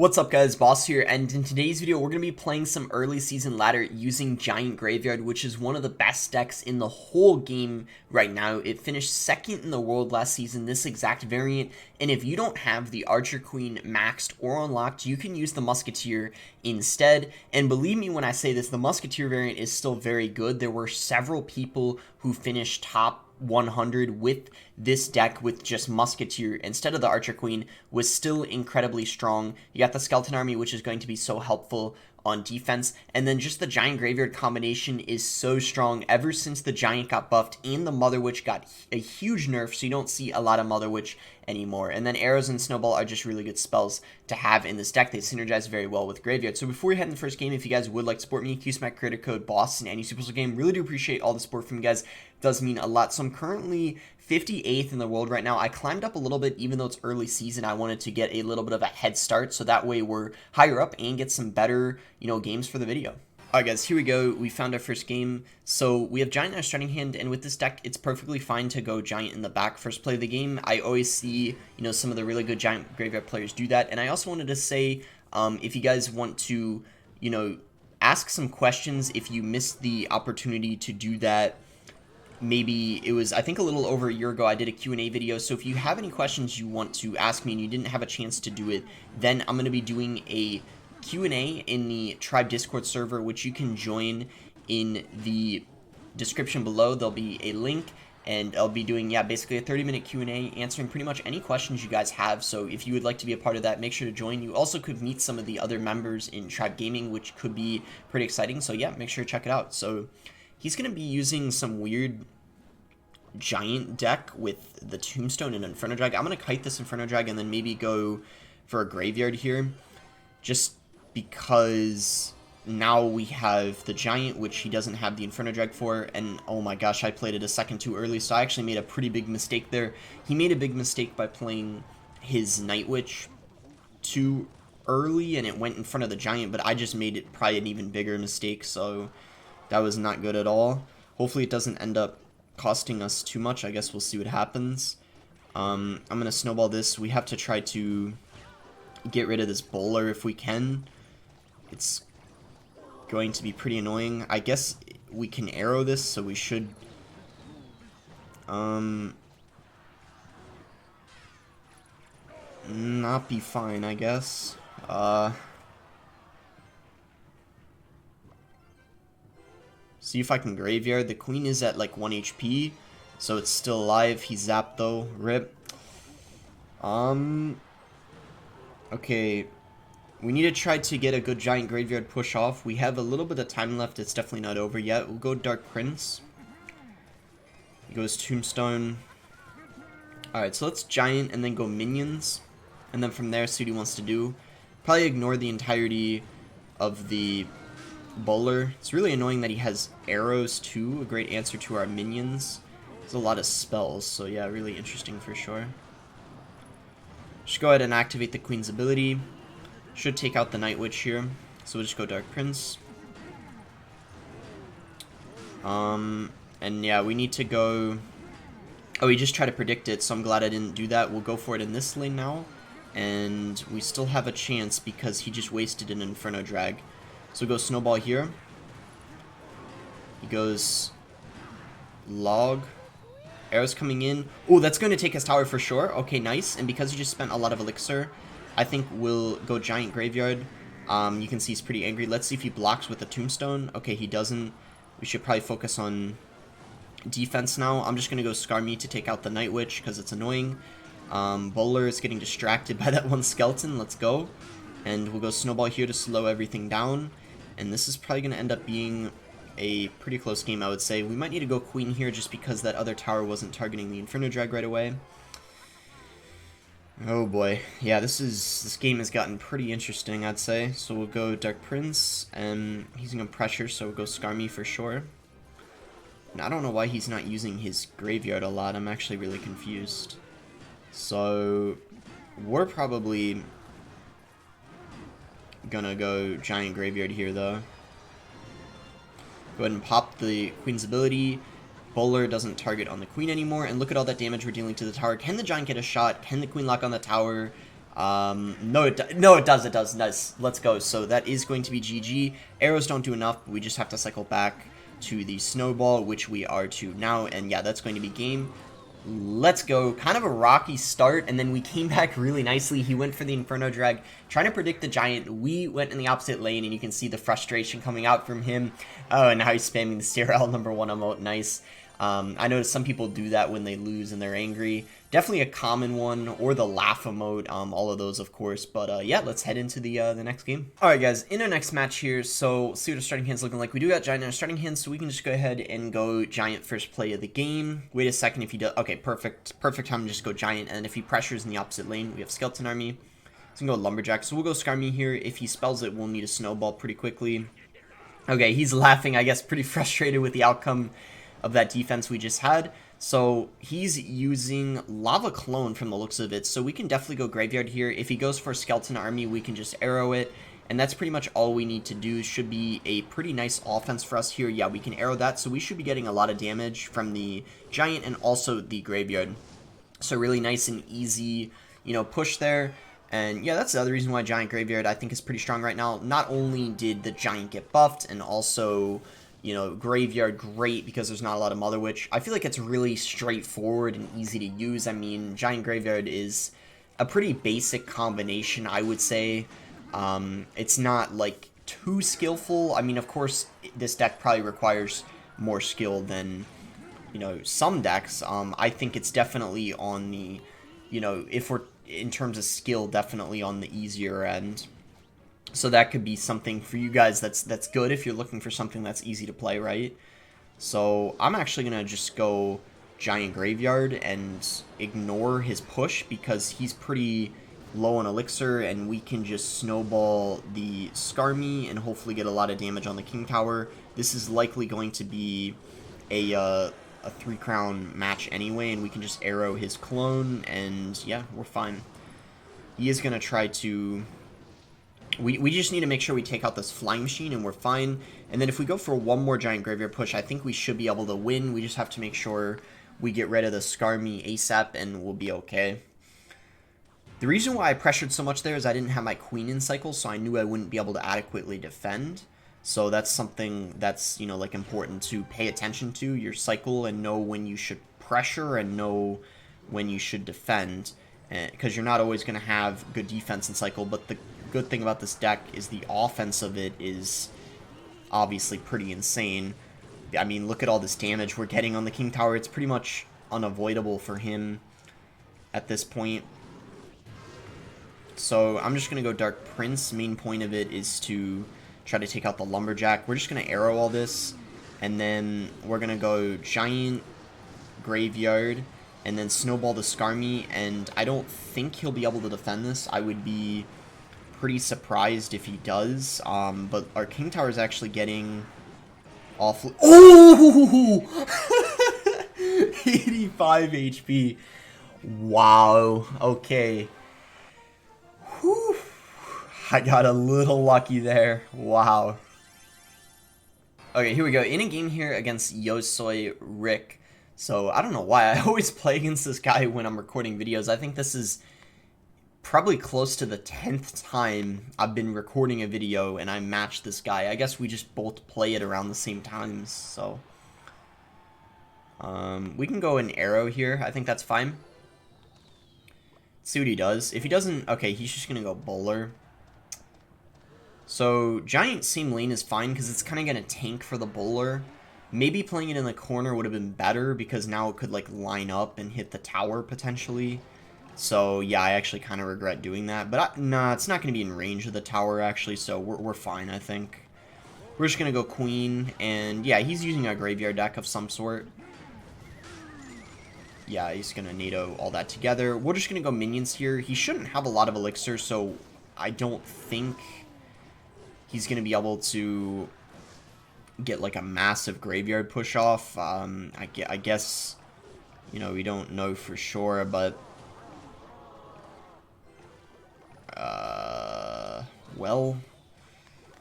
What's up guys, Boss here, and in today's video we're going to be playing some early season ladder using Giant Graveyard, which is one of the best decks in the whole game right now. It finished second in the world last season, this exact variant, and if you don't have the Archer Queen maxed or unlocked, you can use the Musketeer instead. And believe me when I say this, the Musketeer variant is still very good. There were several people who finished top 100 with this deck with just Musketeer instead of the Archer Queen, was still incredibly strong. You got the Skeleton Army, which is going to be so helpful on defense, and then just the Giant Graveyard combination is so strong ever since the Giant got buffed and the Mother Witch got a huge nerf, so you don't see a lot of Mother Witch anymore. And then Arrows and Snowball are just really good spells to have in this deck. They synergize very well with Graveyard. So before we head in the first game, if you guys would like to support me, use my creator code BOSS in any Supercell game. Really do appreciate all the support from you guys. It does mean a lot. So I'm currently 58th in the world right now. I climbed up a little bit, even though it's early season. I wanted to get a little bit of a head start, so that way we're higher up and get some better, games for the video. Alright guys, here we go. We found our first game. So we have Giant in our starting hand, and with this deck, it's perfectly fine to go Giant in the back first play of the game. I always see, some of the really good Giant Graveyard players do that. And I also wanted to say, if you guys want to, ask some questions if you missed the opportunity to do that. Maybe it was, I think, a little over a year ago, I did a Q&A video. So if you have any questions you want to ask me and you didn't have a chance to do it, then I'm going to be doing a Q&A in the Tribe Discord server, which you can join in the description below. There'll be a link, and I'll be doing, basically a 30-minute Q&A answering pretty much any questions you guys have. So if you would like to be a part of that, make sure to join. You also could meet some of the other members in Tribe Gaming, which could be pretty exciting. So yeah, make sure to check it out. So he's going to be using some weird Giant deck with the Tombstone and Inferno Drag. I'm going to kite this Inferno Drag and then maybe go for a Graveyard here, just because now we have the Giant, which he doesn't have the Inferno Drag for, and oh my gosh, I played it a second too early, so I actually made a pretty big mistake there. He made a big mistake by playing his Night Witch too early, and it went in front of the Giant, but I just made it probably an even bigger mistake, so that was not good at all. Hopefully it doesn't end up costing us too much. I guess we'll see what happens. I'm going to snowball this. We have to try to get rid of this bowler if we can. It's going to be pretty annoying. I guess we can arrow this, so we should not be fine, I guess. See if I can Graveyard. The Queen is at like 1 HP, so it's still alive. He's zapped though. Rip. Okay. We need to try to get a good Giant Graveyard push off. We have a little bit of time left. It's definitely not over yet. We'll go Dark Prince. He goes Tombstone. Alright, so let's Giant and then go Minions. And then from there, see what he wants to do. Probably ignore the entirety of the bowler. It's really annoying that he has arrows too. A great answer to our minions. There's a lot of spells, so yeah, really interesting for sure. Just go ahead and activate the Queen's ability. Should take out the Night Witch here. So we'll just go Dark Prince. And yeah, we need to go... Oh, he just tried to predict it, so I'm glad I didn't do that. We'll go for it in this lane now. And we still have a chance because he just wasted an Inferno Drag. So go Snowball here. He goes Log. Arrows coming in. Oh, that's going to take his tower for sure. Okay, nice. And because he just spent a lot of Elixir, I think we'll go Giant Graveyard. You can see he's pretty angry. Let's see if he blocks with the Tombstone. Okay, he doesn't. We should probably focus on defense now. I'm just going to go Scar Me to take out the Night Witch because it's annoying. Bowler is getting distracted by that one skeleton. Let's go. And we'll go Snowball here to slow everything down. And this is probably going to end up being a pretty close game, I would say. We might need to go Queen here just because that other tower wasn't targeting the Inferno Drag right away. Oh boy. Yeah, this game has gotten pretty interesting, I'd say. So we'll go Dark Prince, and he's going to pressure, so we'll go Scar Me for sure. And I don't know why he's not using his Graveyard a lot. I'm actually really confused. So we're probably gonna go Giant Graveyard here though. Go ahead and pop the Queen's ability. Bowler doesn't target on the Queen anymore, and look at all that damage we're dealing to the tower. Can the Giant get a shot? Can the Queen lock on the tower? No, it does. Nice. Let's go. So that is going to be GG. Arrows don't do enough. We just have to cycle back to the snowball, which we are to now. And yeah, that's going to be game. Let's go. Kind of a rocky start, and then we came back really nicely. He went for the Inferno Drag, trying to predict the Giant. We went in the opposite lane, and you can see the frustration coming out from him. Oh, and now he's spamming the CRL #1 emote. Nice. I noticed some people do that when they lose and they're angry. Definitely a common one, or the laugh emote, all of those, of course. But yeah, let's head into the next game. All right, guys, in our next match here, so see what our starting hand's looking like. We do got Giant in our starting hand, so we can just go ahead and go Giant first play of the game. Wait a second if he does. Okay, perfect time to just go Giant, and if he pressures in the opposite lane, we have Skeleton Army. So we can go Lumberjack. So we'll go Skarmy here. If he spells it, we'll need a Snowball pretty quickly. Okay, he's laughing, I guess, pretty frustrated with the outcome of that defense we just had. So he's using Lava Clone from the looks of it, so we can definitely go Graveyard here. If he goes for Skeleton Army, we can just arrow it, and that's pretty much all we need to do. Should be a pretty nice offense for us here. Yeah, we can arrow that, so we should be getting a lot of damage from the Giant and also the Graveyard. So really nice and easy, you know, push there. And yeah, that's the other reason why Giant Graveyard I think is pretty strong right now. Not only did the Giant get buffed, and also, you know, Graveyard great because there's not a lot of Mother Witch. I feel like it's really straightforward and easy to use. I mean, Giant Graveyard is a pretty basic combination, I would say. It's not, like, too skillful. I mean, of course, this deck probably requires more skill than, you know, some decks. I think it's definitely on the, you know, if we're, in terms of skill, definitely on the easier end. So that could be something for you guys that's good if you're looking for something that's easy to play, right? So I'm actually going to just go Giant Graveyard and ignore his push because he's pretty low on Elixir, and we can just snowball the Skarmy and hopefully get a lot of damage on the King Tower. This is likely going to be a 3-crown match anyway, and we can just arrow his clone, and yeah, we're fine. He is going to try to... We just need to make sure we take out this Flying Machine, and we're fine. And then if we go for one more Giant Graveyard push, I think we should be able to win. We just have to make sure we get rid of the Skarmy ASAP, and we'll be okay. The reason why I pressured so much there is I didn't have my Queen in cycle, so I knew I wouldn't be able to adequately defend. So that's something that's, you know, like, important to pay attention to, your cycle, and know when you should pressure and know when you should defend. Because you're not always going to have good defense in cycle, but the good thing about this deck is the offense of it is obviously pretty insane. I mean, look at all this damage we're getting on the King Tower. It's pretty much unavoidable for him at this point. So I'm just going to go Dark Prince. Main point of it is to try to take out the Lumberjack. We're just going to arrow all this, and then we're going to go Giant Graveyard, and then snowball the Skarmy, and I don't think he'll be able to defend this. I would be pretty surprised if he does, but our King Tower is actually getting awfully... Oh! 85 HP. Wow. Okay. Whew. I got a little lucky there. Wow. Okay, here we go. In a game here against Yosoi Rick. So, I don't know why. I always play against this guy when I'm recording videos. I think this is probably close to the 10th time I've been recording a video and I matched this guy. I guess we just both play it around the same times, so... we can go an arrow here. I think that's fine. See what he does. If he doesn't... Okay, he's just gonna go bowler. So, Giant same lane is fine because it's kind of gonna tank for the bowler. Maybe playing it in the corner would have been better because now it could, like, line up and hit the tower, potentially. So, yeah, I actually kind of regret doing that. But, nah, it's not going to be in range of the tower, actually, so we're fine, I think. We're just going to go Queen, and, yeah, he's using a Graveyard deck of some sort. Yeah, he's going to NATO all that together. We're just going to go Minions here. He shouldn't have a lot of Elixir, so I don't think he's going to be able to get, like, a massive Graveyard push-off. I guess, you know, we don't know for sure, but... well,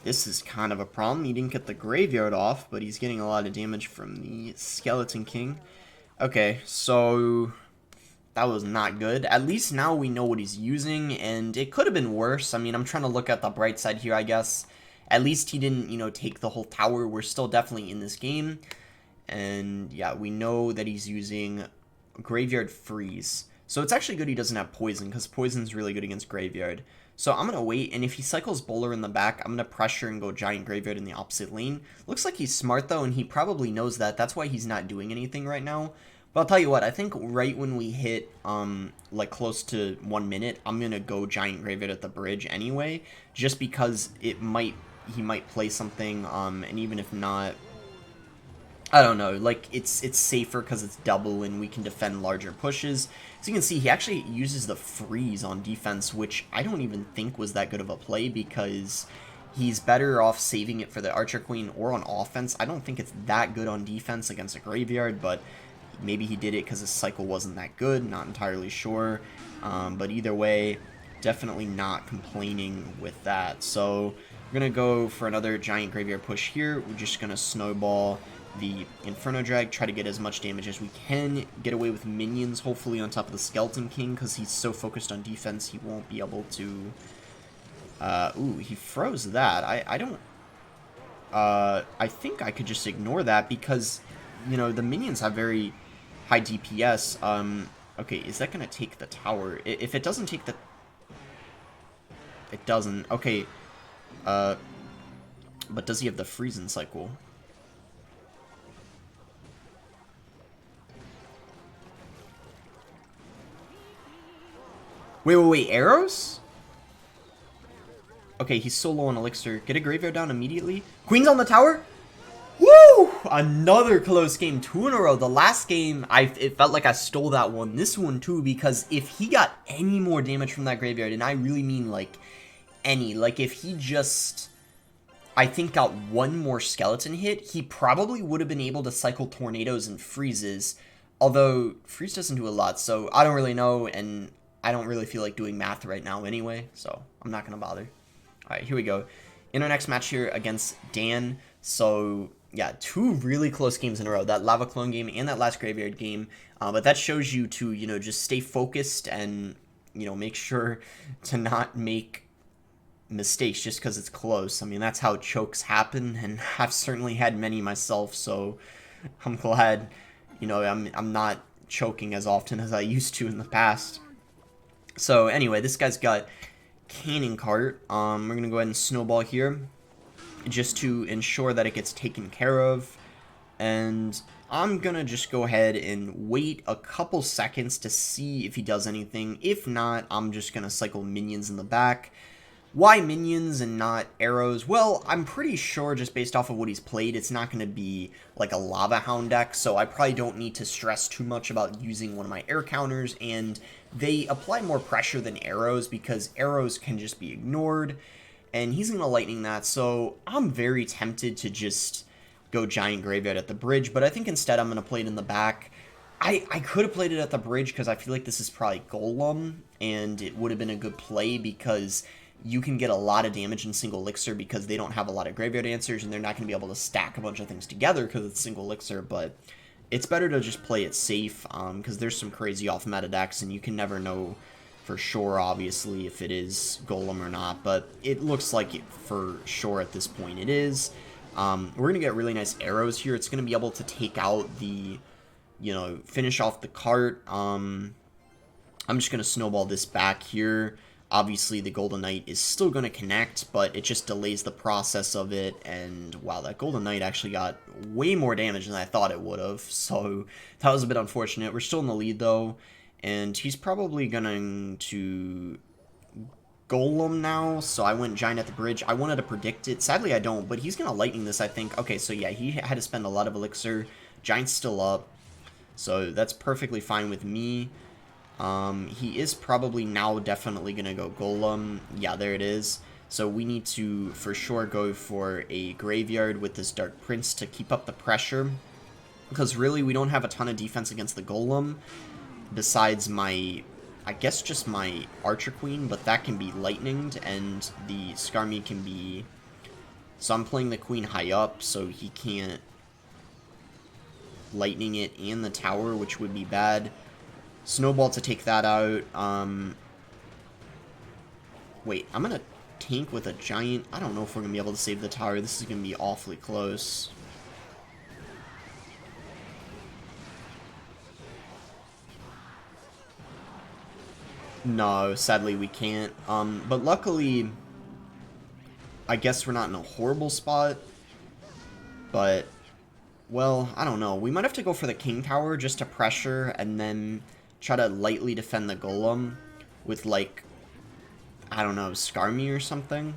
this is kind of a problem. He didn't get the Graveyard off, but he's getting a lot of damage from the Skeleton King. Okay, so that was not good. At least now we know what he's using, and it could have been worse. I mean, I'm trying to look at the bright side here, I guess. At least he didn't, you know, take the whole tower. We're still definitely in this game. And yeah, we know that he's using Graveyard Freeze. So it's actually good he doesn't have Poison, because Poison's really good against Graveyard. So I'm going to wait, and if he cycles Bowler in the back, I'm going to pressure and go Giant Graveyard in the opposite lane. Looks like he's smart, though, and he probably knows that. That's why he's not doing anything right now. But I'll tell you what, I think right when we hit, like, close to 1 minute, I'm going to go Giant Graveyard at the bridge anyway, just because he might play something, and even if not, I don't know, like, it's safer because it's double and we can defend larger pushes. So you can see he actually uses the freeze on defense, which I don't even think was that good of a play because he's better off saving it for the Archer Queen or on offense. I don't think it's that good on defense against a Graveyard, but maybe he did it because his cycle wasn't that good, not entirely sure. But either way, definitely not complaining with that. So we're going to go for another Giant Graveyard push here. We're just going to snowball the Inferno Drag, try to get as much damage as we can, get away with minions, hopefully on top of the Skeleton King, because he's so focused on defense, he won't be able to... ooh, he froze that. I don't... I think I could just ignore that, because, you know, the minions have very high DPS. Okay, is that going to take the tower? If it doesn't take the... It doesn't. Okay. But does he have the Freezing cycle? Wait, arrows? Okay, he's so low on elixir. Get a Graveyard down immediately. Queen's on the tower? Woo! Another close game, 2 in a row. The last game, it felt like I stole that one. This one too, because if he got any more damage from that Graveyard, and I really mean like any, like if he just, I think, got one more skeleton hit, he probably would have been able to cycle tornadoes and freezes. Although freeze doesn't do a lot, so I don't really know, and I don't really feel like doing math right now anyway, so I'm not going to bother. Alright, here we go. In our next match here against Dan. So, yeah, 2 really close games in a row. That Lava Clone game and that last Graveyard game. But that shows you to, you know, just stay focused and, you know, make sure to not make mistakes just because it's close. I mean, that's how chokes happen, and I've certainly had many myself, so I'm glad, you know, I'm not choking as often as I used to in the past. So anyway, this guy's got Cannon Cart. We're going to go ahead and snowball here just to ensure that it gets taken care of. And I'm going to just go ahead and wait a couple seconds to see if he does anything. If not, I'm just going to cycle minions in the back. Why minions and not arrows? Well, I'm pretty sure just based off of what he's played, it's not going to be like a Lava Hound deck, so I probably don't need to stress too much about using one of my air counters, and they apply more pressure than arrows because arrows can just be ignored, and he's going to lightning that, so I'm very tempted to just go Giant Graveyard at the bridge, but I think instead I'm going to play it in the back. I could have played it at the bridge because I feel like this is probably Golem, and it would have been a good play because you can get a lot of damage in single elixir because they don't have a lot of Graveyard answers, and they're not going to be able to stack a bunch of things together because it's single elixir, but it's better to just play it safe because there's some crazy off-meta decks, and you can never know for sure, obviously, if it is Golem or not, but it looks like it for sure at this point it is. We're going to get really nice arrows here. It's going to be able to take out the, you know, finish off the cart. I'm just going to snowball this back here. Obviously, the Golden Knight is still going to connect, but it just delays the process of it, and wow, that Golden Knight actually got way more damage than I thought it would have, so that was a bit unfortunate. We're still in the lead, though, and he's probably going to Golem now, so I went Giant at the bridge. I wanted to predict it. Sadly, I don't, but he's going to Lightning this, I think. Okay, so yeah, he had to spend a lot of Elixir. Giant's still up, so that's perfectly fine with me. He is probably now definitely going to go Golem. Yeah, there it is. So we need to, for sure, go for a Graveyard with this Dark Prince to keep up the pressure. Because really, we don't have a ton of defense against the Golem. Besides my, I guess just my Archer Queen, but that can be lightninged, and the Skarmy can be... So I'm playing the Queen high up, so he can't lightning it and the tower, which would be bad. Snowball to take that out. Wait, I'm gonna tank with a giant. I don't know if we're gonna be able to save the tower. This is gonna be awfully close. No, sadly we can't. But luckily, I guess we're not in a horrible spot. But, well, I don't know. We might have to go for the king tower just to pressure and then try to lightly defend the golem with, like, I don't know, Skarmy or something.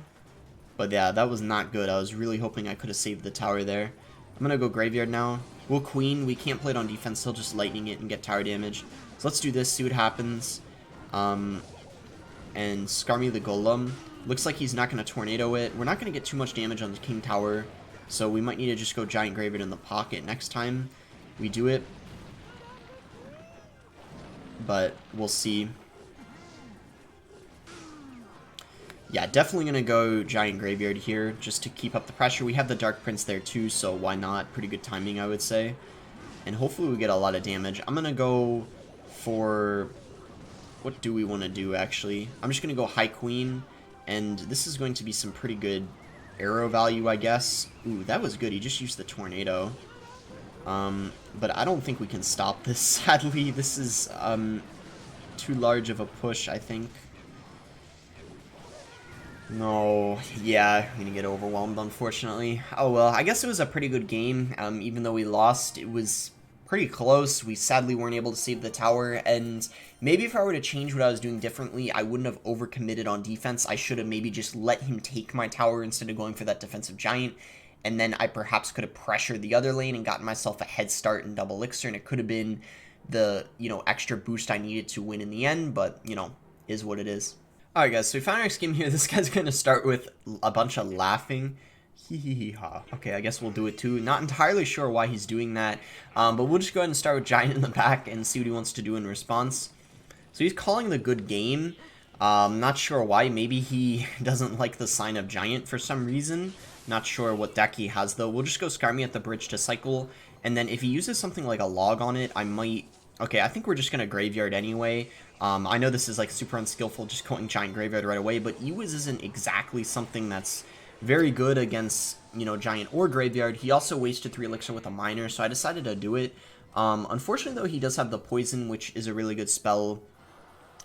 But yeah, that was not good. I was really hoping I could have saved the tower there. I'm gonna go graveyard now. We'll queen. We can't play it on defense. He'll just lightning it and get tower damage. So let's do this, see what happens. And Skarmy the golem. Looks like he's not going to tornado it. We're not going to get too much damage on the king tower. So we might need to just go giant graveyard in the pocket next time we do it. But we'll see. Yeah, definitely going to go giant graveyard here just to keep up the pressure. We have the Dark Prince there too, so why not? Pretty good timing, I would say. And hopefully we get a lot of damage. I'm going to go for... What do we want to do, actually? I'm just going to go high queen, and this is going to be some pretty good arrow value, I guess. Ooh, that was good. He just used the tornado. But I don't think we can stop this, sadly. This is too large of a push, I think. No, yeah, I'm gonna get overwhelmed, unfortunately. Oh well, I guess it was a pretty good game. Even though we lost, it was pretty close. We sadly weren't able to save the tower, and maybe if I were to change what I was doing differently, I wouldn't have overcommitted on defense. I should have maybe just let him take my tower instead of going for that defensive giant, and then I perhaps could have pressured the other lane and gotten myself a head start in double elixir, and it could have been the, extra boost I needed to win in the end, but, is what it is. Alright guys, so we found our scheme here. This guy's going to start with a bunch of laughing. Hee-hee-hee-ha. Okay, I guess we'll do it too. Not entirely sure why he's doing that, but we'll just go ahead and start with Giant in the back and see what he wants to do in response. So he's calling the good game. Not sure why. Maybe he doesn't like the sign of Giant for some reason. Not sure what deck he has though. We'll just go Skarmy at the bridge to cycle, and then if he uses something like a log on it, I might... Okay, I think we're just going to graveyard anyway. I know this is like super unskillful just going Giant graveyard right away, but Ewiz isn't exactly something that's very good against, Giant or Graveyard. He also wasted 3 elixir with a Miner, so I decided to do it. Unfortunately, though, he does have the Poison, which is a really good spell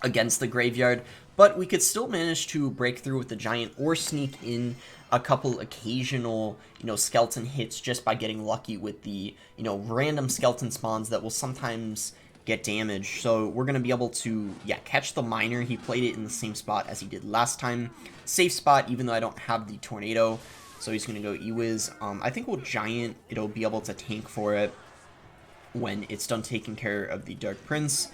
against the Graveyard, but we could still manage to break through with the Giant or sneak in a couple occasional, skeleton hits just by getting lucky with the, random skeleton spawns that will sometimes get damage. So we're going to be able to, catch the Miner. He played it in the same spot as he did last time. Safe spot, even though I don't have the Tornado. So he's going to go Ewiz. I think we'll Giant. It'll be able to tank for it when it's done taking care of the Dark Prince.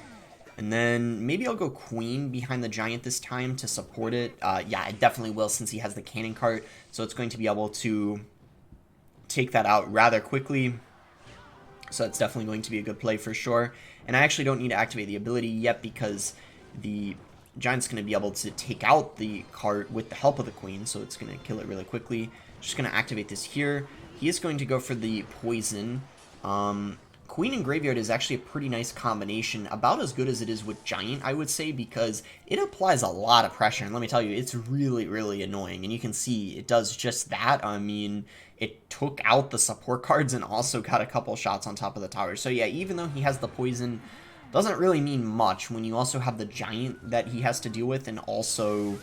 And then maybe I'll go Queen behind the Giant this time to support it. Yeah, I definitely will since he has the Cannon Cart. So it's going to be able to take that out rather quickly. So that's definitely going to be a good play for sure. And I actually don't need to activate the ability yet because the Giant's going to be able to take out the cart with the help of the Queen. So it's going to kill it really quickly. Just going to activate this here. He is going to go for the Poison. Queen and Graveyard is actually a pretty nice combination, about as good as it is with Giant, I would say, because it applies a lot of pressure, and let me tell you, it's really, really annoying, and you can see it does just that. I mean, it took out the support cards and also got a couple shots on top of the tower. So yeah, even though he has the Poison, doesn't really mean much when you also have the Giant that he has to deal with, and also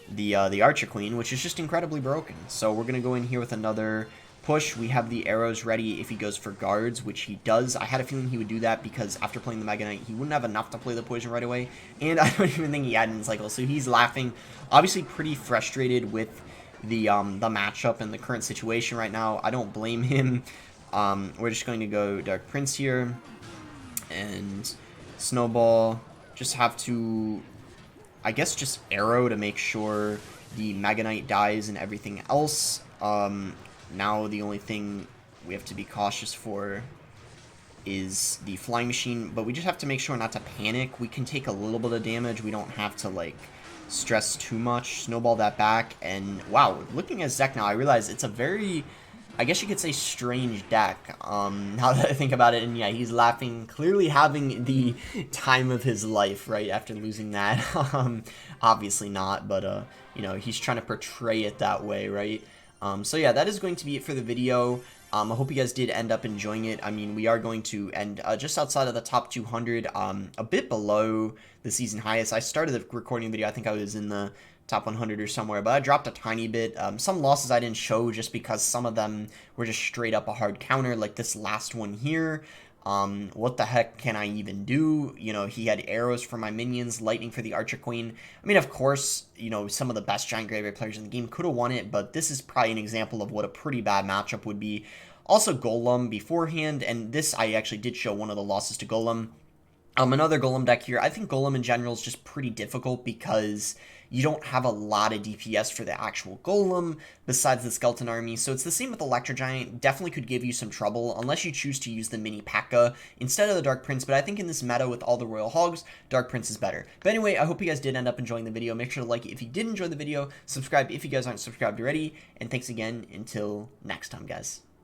the Archer Queen, which is just incredibly broken. So we're going to go in here with another push. We have the arrows ready if he goes for guards, which he does. I had a feeling he would do that because after playing the Mega Knight, he wouldn't have enough to play the poison right away, and I don't even think he had it in cycle, so he's laughing. Obviously pretty frustrated with the matchup and the current situation right now. I don't blame him. We're just going to go Dark Prince here, and Snowball. Just have to, I guess, just arrow to make sure the Mega Knight dies and everything else. Now the only thing we have to be cautious for is the Flying Machine, but we just have to make sure not to panic. We can take a little bit of damage. We don't have to, like, stress too much. Snowball that back, and wow, looking at his deck now, I realize it's a very I guess you could say strange deck, now that I think about it. And yeah, he's laughing, clearly having the time of his life, right, after losing that. Obviously not, but, you know, he's trying to portray it that way, right? So yeah, that is going to be it for the video. I hope you guys did end up enjoying it. I mean, we are going to end just outside of the top 200, a bit below the season highest. I started the recording video, I think I was in the top 100 or somewhere, but I dropped a tiny bit. Some losses I didn't show just because some of them were just straight up a hard counter, like this last one here. What the heck can I even do? You know, he had arrows for my minions, lightning for the Archer Queen. I mean, of course, you know, some of the best Giant Graveyard players in the game could have won it, but this is probably an example of what a pretty bad matchup would be. Also, Golem beforehand, and this I actually did show one of the losses to Golem. Another Golem deck here. I think Golem in general is just pretty difficult because you don't have a lot of DPS for the actual Golem besides the Skeleton Army. So it's the same with Electro Giant. Definitely could give you some trouble unless you choose to use the Mini P.E.K.K.A. instead of the Dark Prince. But I think in this meta with all the Royal Hogs, Dark Prince is better. But anyway, I hope you guys did end up enjoying the video. Make sure to like it if you did enjoy the video. Subscribe if you guys aren't subscribed already. And thanks again until next time, guys.